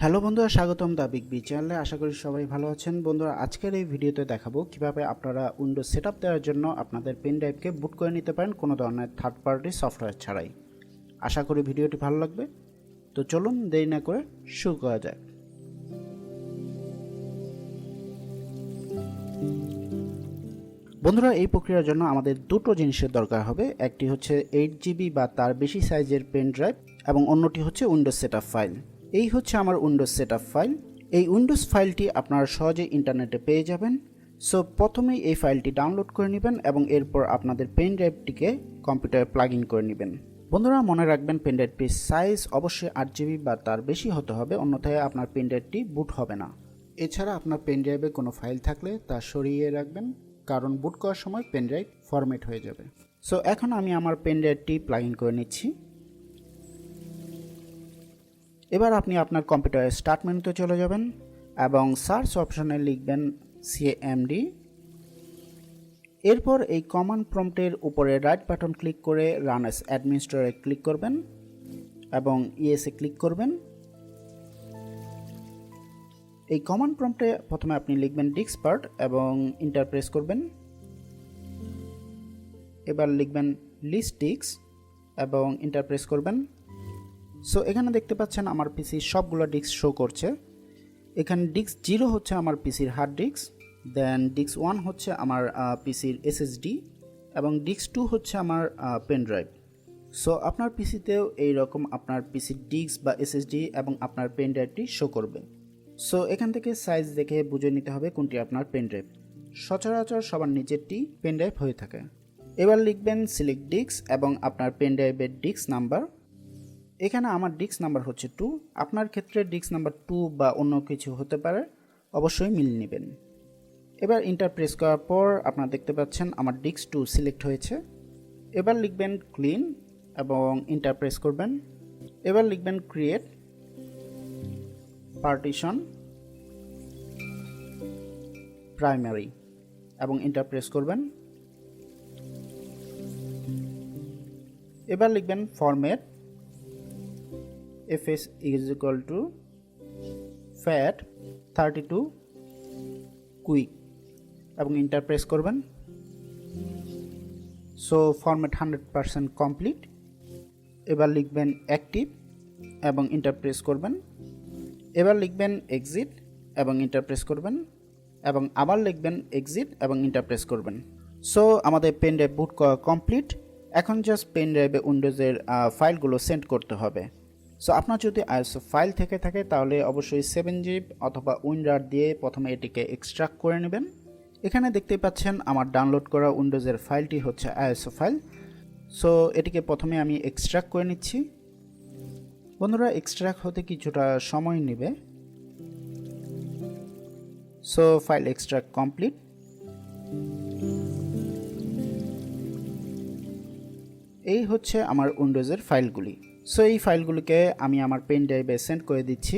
Hello বন্ধুরা, স্বাগতম দা big B চ্যানেলে। আশা করি সবাই ভালো আছেন। বন্ধুরা, আজকের এই ভিডিওতে দেখাবো কিভাবে আপনারা উইন্ডোজ সেটআপ দেওয়ার জন্য আপনাদের পেন ড্রাইভকে বুট করে নিতে পারেন কোনো ধরনের থার্ড পার্টি সফটওয়্যার ছাড়াই। আশা করি ভিডিওটি ভালো লাগবে। তো চলুন দেরি না করে শুরু করা যাক। বন্ধুরা, এই প্রক্রিয়ার জন্য আমাদের দুটো জিনিসের দরকার হবে। একটি হচ্ছে 8GB বা তার বেশি সাইজের পেন ড্রাইভ এবং অন্যটি হচ্ছে উইন্ডোজ সেটআপ ফাইল। এই হচ্ছে আমার উইন্ডোজ সেটআপ ফাইল। এই উইন্ডোজ ফাইলটি আপনারা সহজেই ইন্টারনেটে পেয়ে যাবেন। সো প্রথমেই এই ফাইলটি ডাউনলোড করে নেবেন এবং এরপর আপনাদের পেন ড্রাইভটিকে কম্পিউটারে প্লাগ ইন করে নেবেন। বন্ধুরা, মনে রাখবেন পেন ড্রাইভটির সাইজ অবশ্যই 8GB বা তার বেশি হতে হবে, অন্যথায় আপনার পেন ড্রাইভটি বুট হবে না। এছাড়া আপনার পেন ড্রাইভে কোনো ফাইল থাকলে তা সরিয়ে রাখবেন, কারণ বুট করার সময় পেন ড্রাইভ ফরম্যাট হয়ে যাবে। সো এখন আমি আমার পেন ড্রাইভটি প্লাগ ইন করে নিচ্ছি। এবার আপনি আপনার কম্পিউটারের স্টার্ট মেনুতে চলে যাবেন এবং সার্চ অপশনে লিখবেন cmd। এরপর এই কমান্ড প্রম্পটের উপরে রাইট বাটন ক্লিক করে রান অ্যাজ অ্যাডমিনিস্ট্রেটরে ক্লিক করবেন এবং ইয়েসে ক্লিক করবেন। এই কমান্ড প্রম্পটে প্রথমে আপনি লিখবেন ডিস্কপার্ট এবং এন্টার প্রেস করবেন। এবার লিখবেন লিস্ট ডিস্ক এবং এন্টার প্রেস করবেন। সো এখানে দেখতে পাচ্ছেন আমার পিসির সবগুলো ডিস্ক শো করছে। এখানে ডিস্ক 0 হচ্ছে আমার পিসির হার্ড ডিস্ক, দেন ডিস্ক 1 হচ্ছে আমার পিসির এসএসডি এবং ডিস্ক 2 হচ্ছে আমার পেন ড্রাইভ। সো আপনার পিসিতেও এইরকম আপনার পিসির ডিস্ক বা এসএসডি এবং আপনার পেন ড্রাইভটি শো করবে। সো এখান থেকে সাইজ দেখে বুঝে নিতে হবে কোনটি আপনার পেন ড্রাইভ। সচরাচর সবার নিচেরটি পেন ড্রাইভ হয়ে থাকে। এবার লিখবেন সিলেক্ট ডিস্ক এবং আপনার পেন ড্রাইভের ডিস্ক নাম্বার। এখানে আমার ডিস্ক নাম্বার হচ্ছে 2, আপনার ক্ষেত্রে ডিস্ক নাম্বার 2 বা অন্য কিছু হতে পারে, অবশ্যই মিল নেবেন। এবার এন্টার প্রেস করার পর আপনারা দেখতে পাচ্ছেন আমার ডিস্ক 2 সিলেক্ট হয়েছে। এবার লিখবেন ক্লিন এবং এন্টার প্রেস করবেন। এবার লিখবেন ক্রিয়েট পার্টিশন প্রাইমারি এবং এন্টার প্রেস করবেন। এবার লিখবেন format fs is equal to fat 32 quick এবং এন্টার প্রেস করবেন। So format 100% complete. এবার লিখবেন অ্যাক্টিভ এবং এন্টার প্রেস করবেন। এবার লিখবেন এক্সিট এবং এন্টার প্রেস করবেন এবং আবার লিখবেন এক্সিট এবং এন্টার প্রেস করবেন। সো আমাদের পেন ড্রাইভ বুট করা কমপ্লিট। এখন জাস্ট পেন ড্রাইভে উইন্ডোজের ফাইলগুলো সেন্ড করতে হবে। সো আপনার যদি আইএসও ফাইল থেকে থাকে তাহলে অবশ্যই 7zip অথবা উইন্ডার দিয়ে প্রথমে এটিকে এক্সট্রাক্ট করে নেবেন। এখানে দেখতে পাচ্ছেন আমার ডাউনলোড করা উইন্ডোজের ফাইলটি হচ্ছে আইএসও ফাইল। সো এটিকে প্রথমে আমি এক্সট্রাক্ট করে নিচ্ছি। বন্ধুরা, এক্সট্রাক্ট হতে কিছুটা সময় নেবে। So file extract complete. এই হচ্ছে আমার উইন্ডোজের ফাইলগুলি। সো এই ফাইলগুলিকে আমি আমার পেন ড্রাইভে সেন্ড করে দিচ্ছি।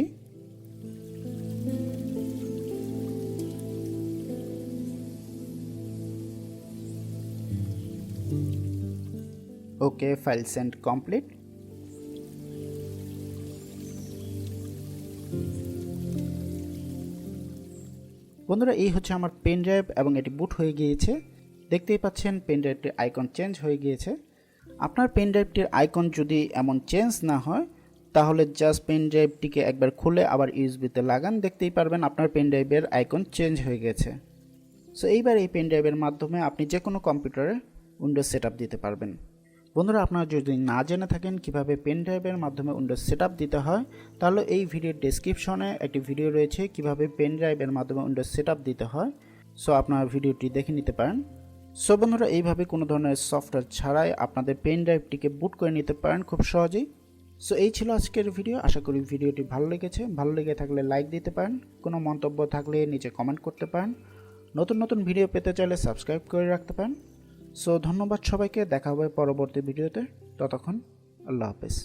ওকে, ফাইল সেন্ড কমপ্লিট। বন্ধুরা, এই হচ্ছে আমার পেন ড্রাইভ এবং এটি বুট হয়ে গিয়েছে। দেখতেই পাচ্ছেন পেন ড্রাইভটির আইকন চেঞ্জ হয়ে গিয়েছে। আপনার পেন ড্রাইভটির আইকন যদি এমন চেঞ্জ না হয় তাহলে জাস্ট পেন ড্রাইভটিকে একবার খুলে আবার ইউএসবিতে লাগান, দেখতেই পারবেন আপনার পেন ড্রাইভের আইকন চেঞ্জ হয়ে গেছে। সো এইবার এই পেন ড্রাইভের মাধ্যমে আপনি যে কোনো কম্পিউটারে উইন্ডোজ সেটআপ দিতে পারবেন। বন্ধুরা, আপনারা যদি না জেনে থাকেন কিভাবে পেন ড্রাইভের মাধ্যমে উইন্ডোজ সেটআপ দিতে হয় তাহলে এই ভিডিওর ডেসক্রিপশনে একটি ভিডিও রয়েছে কিভাবে পেন ড্রাইভের মাধ্যমে উইন্ডোজ সেটআপ দিতে হয়। সো আপনারা ভিডিওটি দেখে নিতে পারেন। সো বন্ধুরা, এইভাবে কোনো ধরনের সফটওয়্যার ছাড়াই আপনাদের পেন ড্রাইভটিকে বুট করে নিতে পারেন খুব সহজেই। সো এই ছিল আজকের ভিডিও। আশা করি ভিডিওটি ভালো লেগেছে। ভালো লেগে থাকলে লাইক দিতে পারেন, কোনো মন্তব্য থাকলে নিচে কমেন্ট করতে পারেন। নতুন নতুন ভিডিও পেতে চাইলে সাবস্ক্রাইব করে রাখতে পারেন। সো ধন্যবাদ সবাইকে, দেখা হবে পরবর্তী ভিডিওতে। ততক্ষণ আল্লাহ হাফেজ।